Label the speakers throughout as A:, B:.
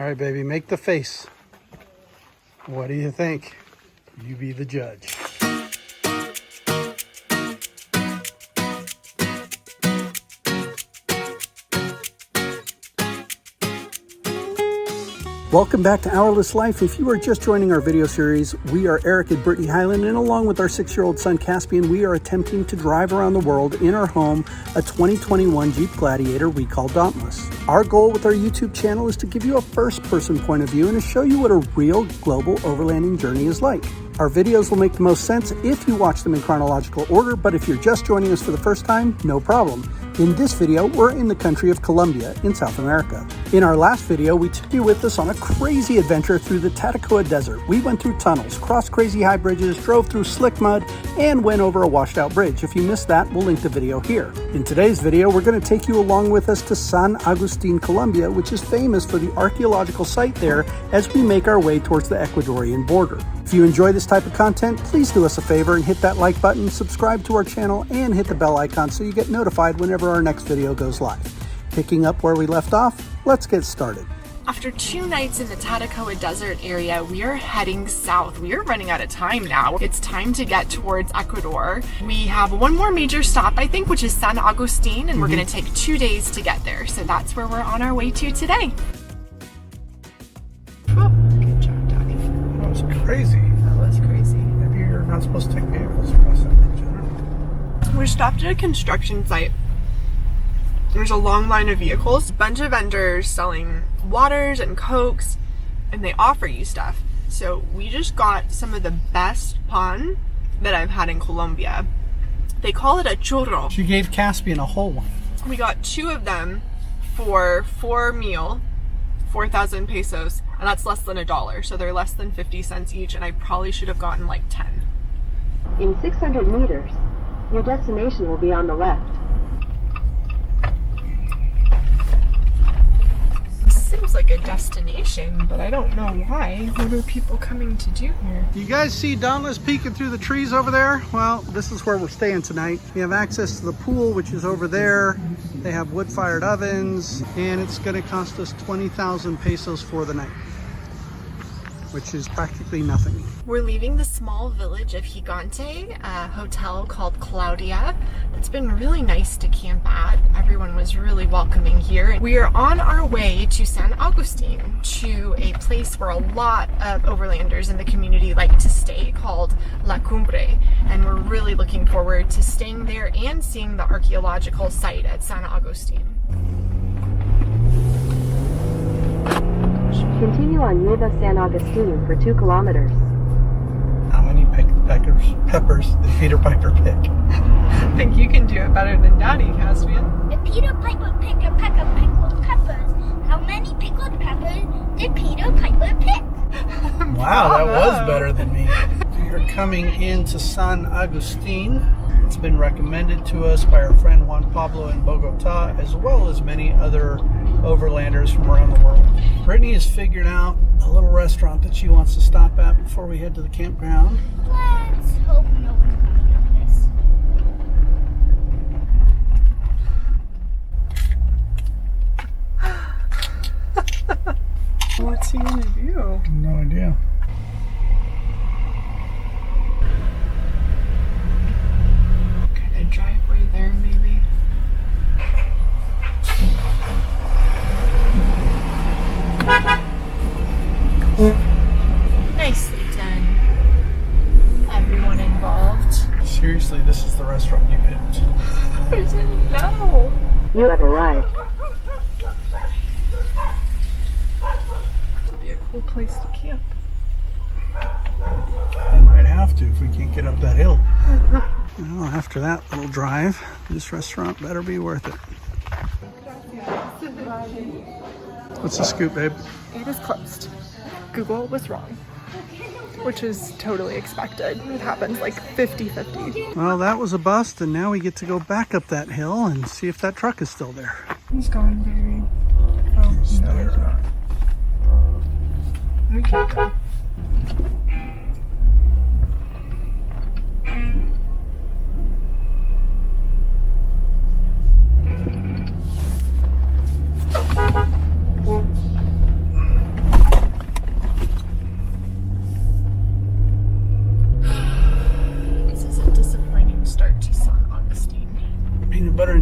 A: All right, baby, make the face. What do you think? You be the judge. Welcome back to Hourless Life. If you are just joining our video series, we are Eric and Brittany Highland, and along with our 6-year-old son Caspian, we are attempting to drive around the world in our home, a 2021 Jeep Gladiator we call Dauntless. Our goal with our YouTube channel is to give you a first-person point of view and to show you what a real global overlanding journey is like. Our videos will make the most sense if you watch them in chronological order, but if you're just joining us for the first time, no problem. In this video, we're in the country of Colombia in South America. In our last video, we took you with us on a crazy adventure through the Tatacoa Desert. We went through tunnels, crossed crazy high bridges, drove through slick mud, and went over a washed out bridge. If you missed that, we'll link the video here. In today's video, we're going to take you along with us to San Agustin, Colombia, which is famous for the archaeological site there as we make our way towards the Ecuadorian border. If you enjoy this type of content, please do us a favor and hit that like button, subscribe to our channel, and hit the bell icon so you get notified whenever our next video goes live. Picking up where we left off, let's get started.
B: After 2 nights in the Tatacoa Desert area, we are heading south. We are running out of time now. It's time to get towards Ecuador. We have one more major stop, I think, which is San Agustin, and we're going to take 2 days to get there. So that's where we're on our way to today. Oh, good job, Daddy.
A: That was crazy.
B: That was crazy.
A: Maybe you're not supposed to take vehicles across that bridge. I don't know.
B: We stopped at a construction site. There's a long line of vehicles, a bunch of vendors selling waters and cokes, and they offer you stuff. So we just got some of the best pan that I've had in Colombia. They call it a churro.
A: She gave Caspian a whole one.
B: We got 2 of them for 4,000 pesos, and that's less than $1. So they're less than 50 cents each, and I probably should have gotten like 10.
C: In 600 meters, your destination will be on the left.
B: Seems like a destination, but I don't know why. What are people coming to do here?
A: You guys see Dauntless peeking through the trees over there? Well, this is where we're staying tonight. We have access to the pool, which is over there. They have wood-fired ovens, and it's going to cost us 20,000 pesos for the night, which is practically nothing.
B: We're leaving the small village of Gigante, a hotel called Claudia. It's been really nice to camp at. Everyone was really welcoming here. We are on our way to San Agustin, to a place where a lot of overlanders in the community like to stay called La Cumbre. And we're really looking forward to staying there and seeing the archaeological site at San Agustin.
C: Continue on Nueva San Agustin for 2 kilometers.
A: How many peppers did Peter Piper pick?
B: I think you can do it better than Daddy, Caspian.
D: If Peter Piper picked a peck of pickled peppers, how many pickled peppers did Peter Piper pick?
A: Wow, that was better than me. We are coming into San Agustin. It's been recommended to us by our friend Juan Pablo in Bogota, as well as many other overlanders from around the world. Brittany has figured out a little restaurant that she wants to stop at before we head to the campground.
D: Let's hope no one's coming on this.
B: What's he gonna do?
A: No idea.
B: Kind of driveway there, maybe. Nicely done. Everyone involved.
A: Seriously, this is the restaurant you picked.
B: I didn't know.
C: You have arrived.
B: It'd be a cool place to camp.
A: We might have to if we can't get up that hill. Well, after that little drive, this restaurant better be worth it. What's the scoop, babe?
B: It is closed. Google was wrong, which is totally expected. It happens like 50-50.
A: Well, that was a bust, and now we get to go back up that hill and see if that truck is still there.
B: He's gone very... Oh, no, he's not. We can't go.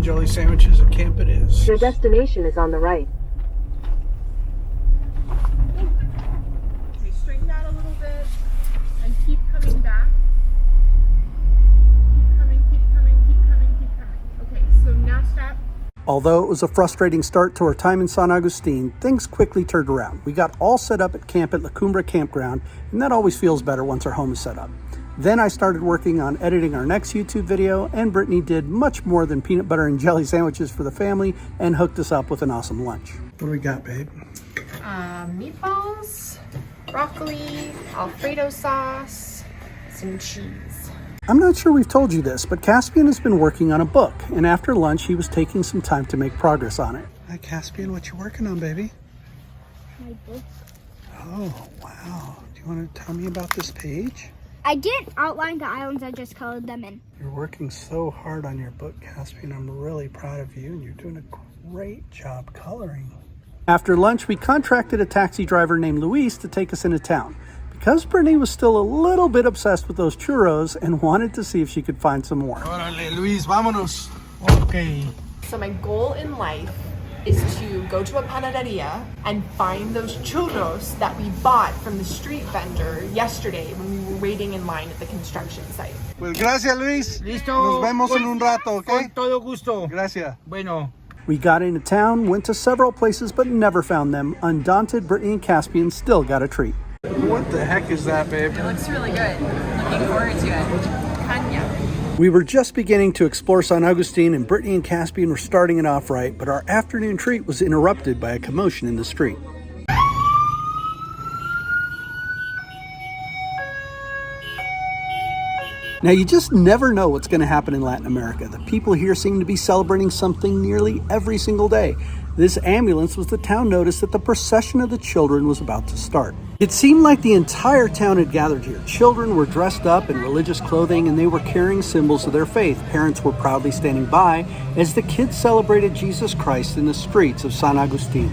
A: jelly sandwiches at camp it is.
C: Your destination is on the right.
B: Okay, straighten out a little bit and keep coming back. Keep coming, keep coming, keep coming, keep coming. Okay, so now stop.
A: Although it was a frustrating start to our time in San Agustin, things quickly turned around. We got all set up at camp at La Cumbre Campground, and that always feels better once our home is set up. Then I started working on editing our next YouTube video, and Brittany did much more than peanut butter and jelly sandwiches for the family and hooked us up with an awesome lunch. What do we got, babe?
B: Meatballs, broccoli, Alfredo sauce, some cheese.
A: I'm not sure we've told you this, but Caspian has been working on a book, and after lunch he was taking some time to make progress on it. Hi Caspian, what you working on, baby?
D: My book.
A: Oh, wow. Do you want to tell me about this page?
D: I didn't outline the islands, I just colored them in.
A: You're working so hard on your book, Caspian. I'm really proud of you, and you're doing a great job coloring. After lunch, we contracted a taxi driver named Luis to take us into town, because Brittany was still a little bit obsessed with those churros and wanted to see if she could find some more.
E: Órale, Luis, vámonos.
A: Okay.
B: So my goal in life is to go to a panaderia and find those churros that we bought from the street vendor yesterday when we were waiting in line at the construction site.
E: Pues gracias, Luis.
F: Listo.
E: Nos vemos en un rato, ¿ok?
F: Con todo gusto.
E: Gracias.
F: Bueno.
A: We got into town, went to several places, but never found them. Undaunted, Brittany and Caspian still got a treat.
E: What the heck is that, babe?
B: It looks really good. Looking forward to it. Kanya.
A: We were just beginning to explore San Agustin, and Brittany and Caspian were starting it off right, but our afternoon treat was interrupted by a commotion in the street. Now, you just never know what's going to happen in Latin America. The people here seem to be celebrating something nearly every single day. This ambulance was the town notice that the procession of the children was about to start. It seemed like the entire town had gathered here. Children were dressed up in religious clothing and they were carrying symbols of their faith. Parents were proudly standing by as the kids celebrated Jesus Christ in the streets of San Agustin.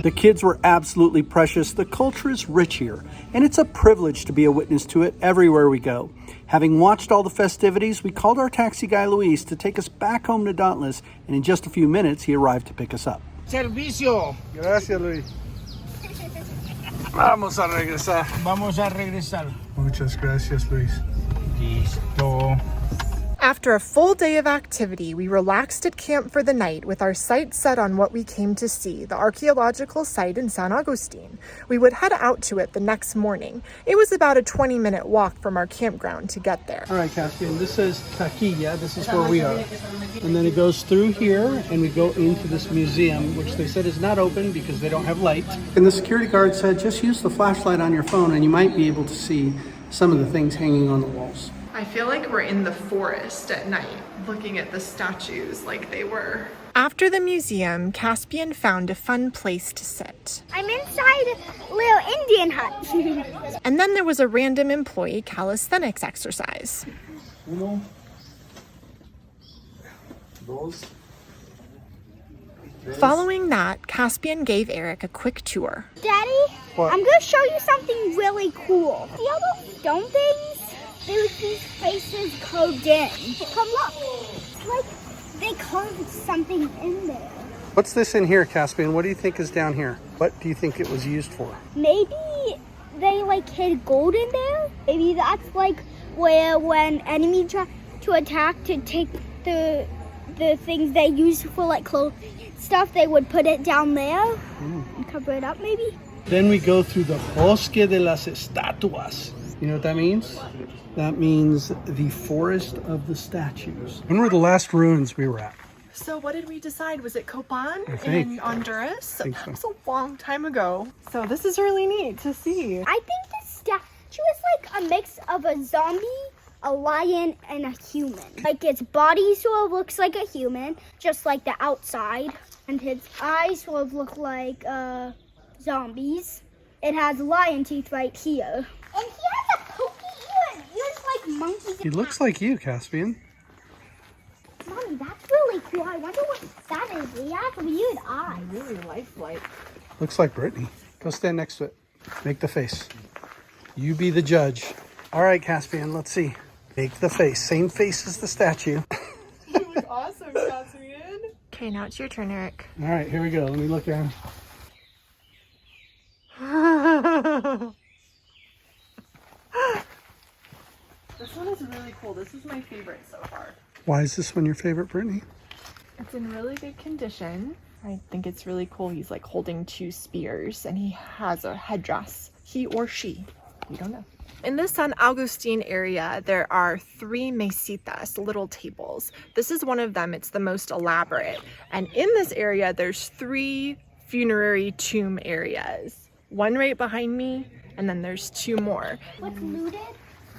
A: The kids were absolutely precious. The culture is rich here, and it's a privilege to be a witness to it everywhere we go. Having watched all the festivities, we called our taxi guy Luis to take us back home to Dauntless, and in just a few minutes, he arrived to pick us up.
F: Servicio.
E: Gracias, Luis. Vamos a regresar.
F: Vamos a regresar.
E: Muchas gracias, Luis.
F: Listo.
B: After a full day of activity, we relaxed at camp for the night with our sights set on what we came to see, the archaeological site in San Agustin. We would head out to it the next morning. It was about a 20-minute walk from our campground to get there.
A: All right, Caspian, this is Taquilla. This is where we are. And then it goes through here, and we go into this museum, which they said is not open because they don't have light. And the security guard said, just use the flashlight on your phone, and you might be able to see some of the things hanging on the walls.
B: I feel like we're in the forest at night, looking at the statues like they were. After the museum, Caspian found a fun place to sit.
D: I'm inside a little Indian hut.
B: And then there was a random employee calisthenics exercise.
E: Uno, dos.
D: Following that, Caspian gave Eric a quick tour.
C: Daddy,
E: What?
C: I'm going to show you something really cool. See all those stone things? There's these faces carved in. Come look. It's like they carved something in there.
A: What's this in here, Caspian? What do you think is down here? What do you think it was used for?
C: Maybe they like hid gold in there. Maybe that's like where when enemy try to attack to take the things they use for like clothes stuff, they would put it down there and cover it up maybe.
A: Then we go through the Bosque de las Estatuas. You know what that means? That means the forest of the statues. When were the last ruins we were at?
B: So what did we decide? Was it Copan
A: I think.
B: in Honduras?
A: I think so.
B: That was a long time ago. So this is really neat to see.
C: I think the statue is like a mix of a zombie, a lion, and a human. Like its body sort of looks like a human, just like the outside. And its eyes sort of look like zombies. It has lion teeth right here. And he has a pokey ear and ears like monkeys.
A: He looks like you, Caspian.
C: Mommy, that's really cool. I wonder what that is. He has weird eyes.
B: Really lifelike.
A: Looks like Brittany. Go stand next to it. Make the face. You be the judge. All right, Caspian, let's see. Make the face. Same face as the statue.
B: You look awesome, Caspian. Okay, now it's your turn, Eric.
A: All right, here we go. Let me look at him.
B: This one is really cool. This is my favorite so far.
A: Why is this one your favorite, Brittany?
B: It's in really good condition. I think it's really cool. He's like holding 2 spears and he has a headdress. He or she, we don't know. In the San Agustin area, there are 3 mesitas, little tables. This is one of them. It's the most elaborate. And in this area, there's 3 funerary tomb areas. One right behind me, and then there's 2 more.
C: What's looted?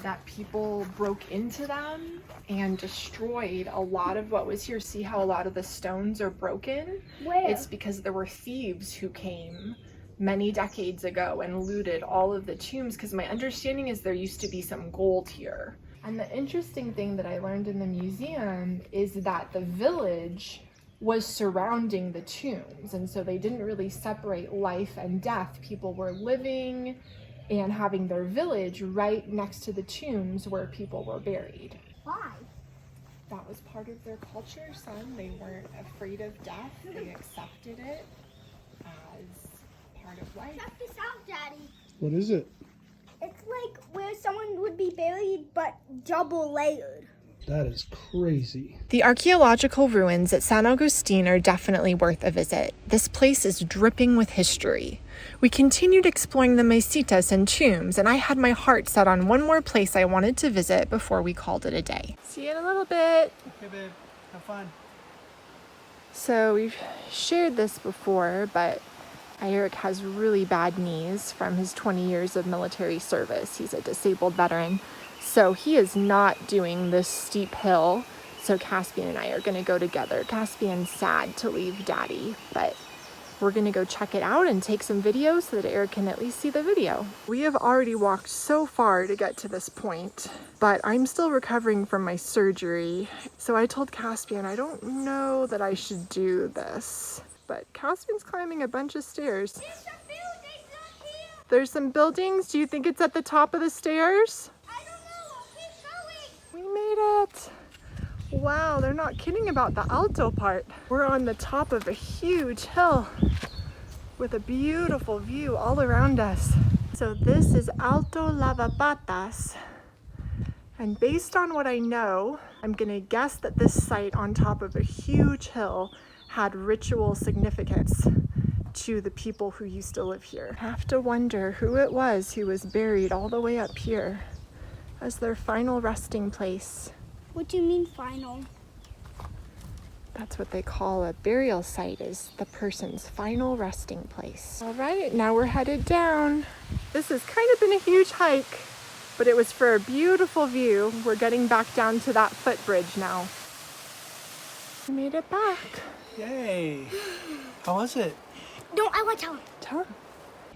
B: That people broke into them and destroyed a lot of what was here. See how a lot of the stones are broken?
C: Where?
B: It's because there were thieves who came many decades ago and looted all of the tombs, because my understanding is there used to be some gold here. And the interesting thing that I learned in the museum is that the village was surrounding the tombs, and so they didn't really separate life and death. People were living and having their village right next to the tombs where people were buried.
C: Why?
B: That was part of their culture, son. They weren't afraid of death. They accepted it as part of life.
C: Check this out, Daddy.
A: What is it?
C: It's like where someone would be buried, but double layered.
A: That is crazy.
B: The archaeological ruins at San Agustin are definitely worth a visit. This place is dripping with history. We continued exploring the mesitas and tombs, and I had my heart set on one more place I wanted to visit before we called it a day. See you in a little bit.
A: Okay, babe. Have fun.
B: So we've shared this before, but Eric has really bad knees from his 20 years of military service. He's a disabled veteran. So he is not doing this steep hill. So Caspian and I are going to go together. Caspian's sad to leave Daddy, but we're going to go check it out and take some videos so that Eric can at least see the video. We have already walked so far to get to this point, but I'm still recovering from my surgery. So I told Caspian, I don't know that I should do this. But Caspian's climbing a bunch of stairs.
C: There's some buildings up here.
B: There's some buildings. Do you think it's at the top of the stairs?
C: I don't know. Keep going.
B: We made it. Wow, they're not kidding about the alto part. We're on the top of a huge hill with a beautiful view all around us. So this is Alto Lavapatas. And based on what I know, I'm gonna guess that this site on top of a huge hill had ritual significance to the people who used to live here. I have to wonder who it was who was buried all the way up here as their final resting place.
C: What do you mean final?
B: That's what they call a burial site, is the person's final resting place. All right, now we're headed down. This has kind of been a huge hike, but it was for a beautiful view. We're getting back down to that footbridge now. We made it back.
A: Yay. How was it?
C: No, I want to tell him.
B: Tell him.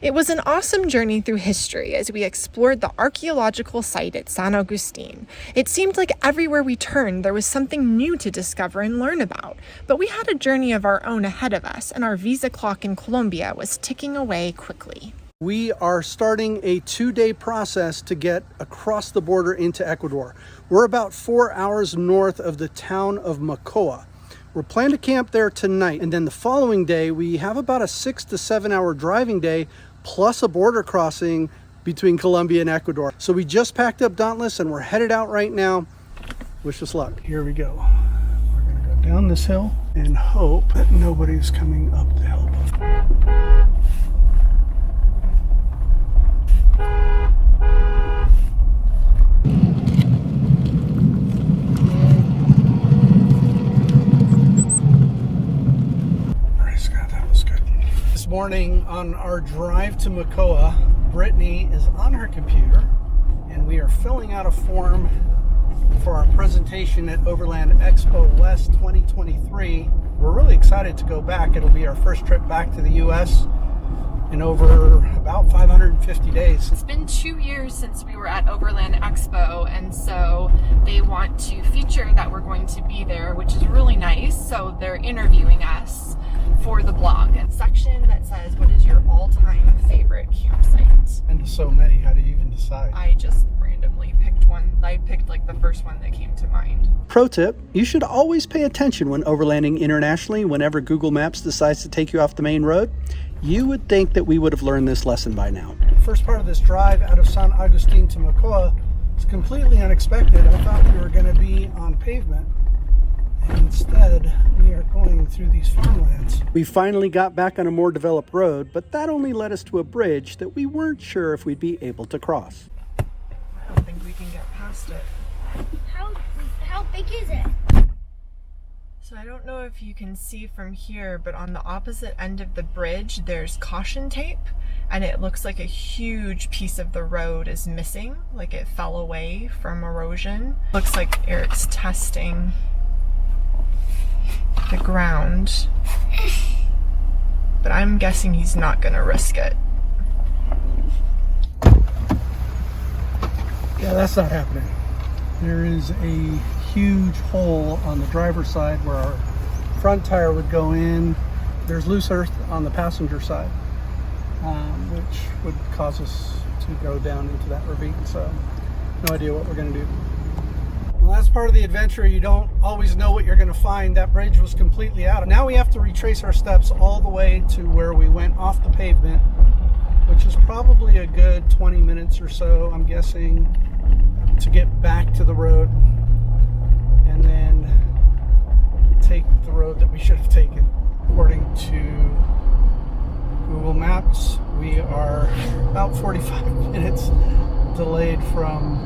B: It was an awesome journey through history as we explored the archaeological site at San Agustin. It seemed like everywhere we turned there was something new to discover and learn about. But we had a journey of our own ahead of us, and our visa clock in Colombia was ticking away quickly.
A: We are starting a 2-day process to get across the border into Ecuador. We're about 4 hours north of the town of Mocoa. We're planning to camp there tonight, and then the following day we have about a 6 to 7 hour driving day plus a border crossing between Colombia and Ecuador. So we just packed up Dauntless and we're headed out right now. Wish us luck. Here we go. We're gonna go down this hill and hope that nobody's coming up the hill. Morning on our drive to Mocoa, Brittany is on her computer and we are filling out a form for our presentation at Overland Expo West 2023. We're really excited to go back. It'll be our first trip back to the US. in over about 550 days.
B: It's been 2 years since we were at Overland Expo, and so they want to feature that we're going to be there, which is really nice. So they're interviewing us for the blog. And section that says, what is your all-time favorite campsite?
A: And so many, how do you even decide?
B: I just randomly picked one. I picked like the first one that came to mind.
A: Pro tip, you should always pay attention when overlanding internationally whenever Google Maps decides to take you off the main road. You would think that we would have learned this lesson by now. The first part of this drive out of San Agustin to Mocoa is completely unexpected. I thought we were going to be on pavement, and instead we are going through these farmlands. We finally got back on a more developed road, but that only led us to a bridge that we weren't sure if we'd be able to cross.
B: I don't think we can get past it.
C: How big is it?
B: So I don't know if you can see from here, but on the opposite end of the bridge, there's caution tape, and it looks like a huge piece of the road is missing, like it fell away from erosion. Looks like Eric's testing the ground, but I'm guessing he's not gonna risk it.
A: Yeah, that's not happening. There is a huge hole on the driver's side where our front tire would go in. There's loose earth on the passenger side, which would cause us to go down into that ravine. So no idea what we're going to do. Well, that's part of the adventure. You don't always know what you're going to find. That bridge was completely out. Now we have to retrace our steps all the way to where we went off the pavement, which is probably a good 20 minutes or so, I'm guessing, to get back to the road and then take the road that we should have taken. According to Google Maps, we are about 45 minutes delayed from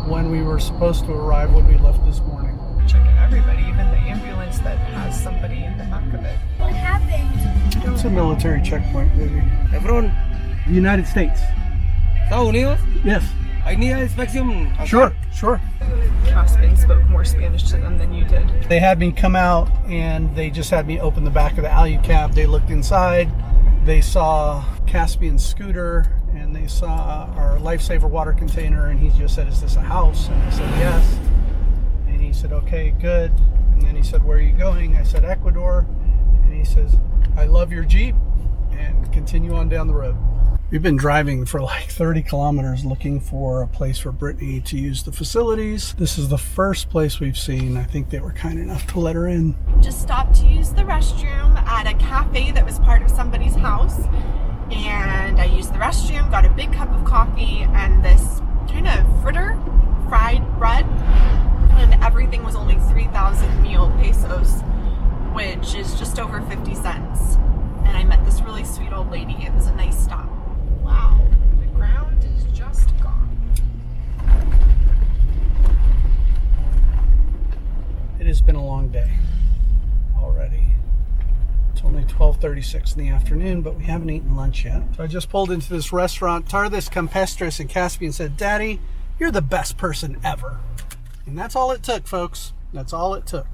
A: when we were supposed to arrive when we left this morning.
B: Checking everybody, even the ambulance that has somebody in the back of it.
C: What happened?
A: It's a military checkpoint, baby.
F: Everyone,
A: United States.
F: Estados Unidos,
A: Yes.
F: I need an inspection.
A: Sure.
B: Caspian spoke more Spanish to them than you did.
A: They had me come out and they just had me open the back of the alu cab. They looked inside. They saw Caspian's scooter and they saw our lifesaver water container, and he just said, "Is this a house?" And I said, "Yes." And he said, "Okay, good." And then he said, "Where are you going?" I said, "Ecuador." And he says, "I love your Jeep," and continue on down the road. We've been driving for like 30 kilometers looking for a place for Brittany to use the facilities. This is the first place we've seen. I think they were kind enough to let her in.
B: Just stopped to use the restroom at a cafe that was part of somebody's house, and I used the restroom, got a big cup of coffee and this kind of fried bread, and everything was only 3,000 meal pesos, which is just over 50 cents. And I met this really sweet old lady. It was a nice stop. Wow, the ground is just gone.
A: It has been a long day already. It's only 12:36 in the afternoon, but we haven't eaten lunch yet. So I just pulled into this restaurant, Tardes Campestres in Caspian, said, "Daddy, you're the best person ever." And that's all it took, folks. That's all it took.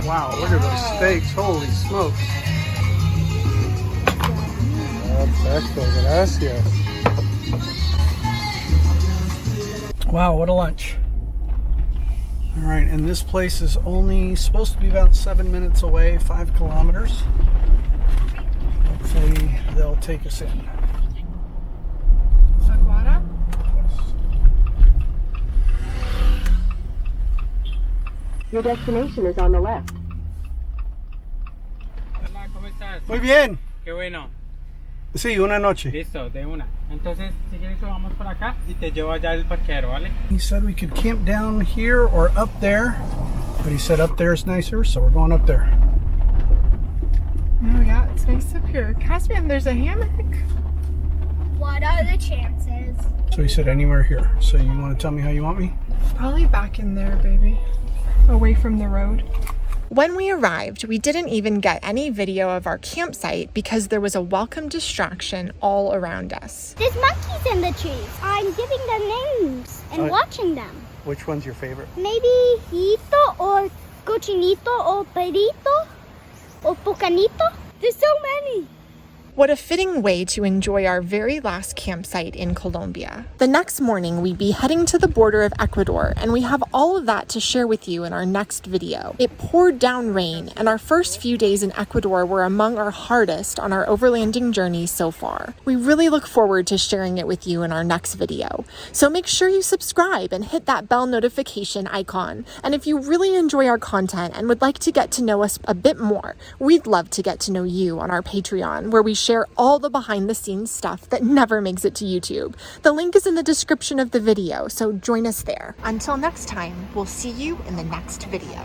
A: Wow, look at those steaks. Holy smokes. Perfecto, gracias. Wow, what a lunch. All right, and this place is only supposed to be about 7 minutes away, 5 kilometers. Hopefully they'll take us in.
B: Aguada?
G: Your destination is on the left.
F: Hola, ¿cómo estás?
A: Muy bien.
F: Qué bueno.
A: Sí, una noche.
F: Listo, de una. Entonces, si quieres, vamos por acá y te llevo allá al parqueadero, ¿vale?
A: He said we could camp down here or up there, but he said up there is nicer, so we're going up there.
B: Oh yeah, it's nice up here. Caspian, there's a hammock.
C: What are the chances?
A: So he said anywhere here. So you want to tell me how you want me?
B: Probably back in there, baby. Away from the road. When we arrived, we didn't even get any video of our campsite because there was a welcome distraction all around us.
C: There's monkeys in the trees. I'm giving them names and watching them.
A: Which one's your favorite?
C: Maybe Hito or cochinito or perito or pucanito. There's so many.
B: What a fitting way to enjoy our very last campsite in Colombia. The next morning, we'd be heading to the border of Ecuador, and we have all of that to share with you in our next video. It poured down rain, and our first few days in Ecuador were among our hardest on our overlanding journey so far. We really look forward to sharing it with you in our next video. So make sure you subscribe and hit that bell notification icon. And if you really enjoy our content and would like to get to know us a bit more, we'd love to get to know you on our Patreon, where we share all the behind the scenes stuff that never makes it to YouTube. The link is in the description of the video, so join us there. Until next time, we'll see you in the next video.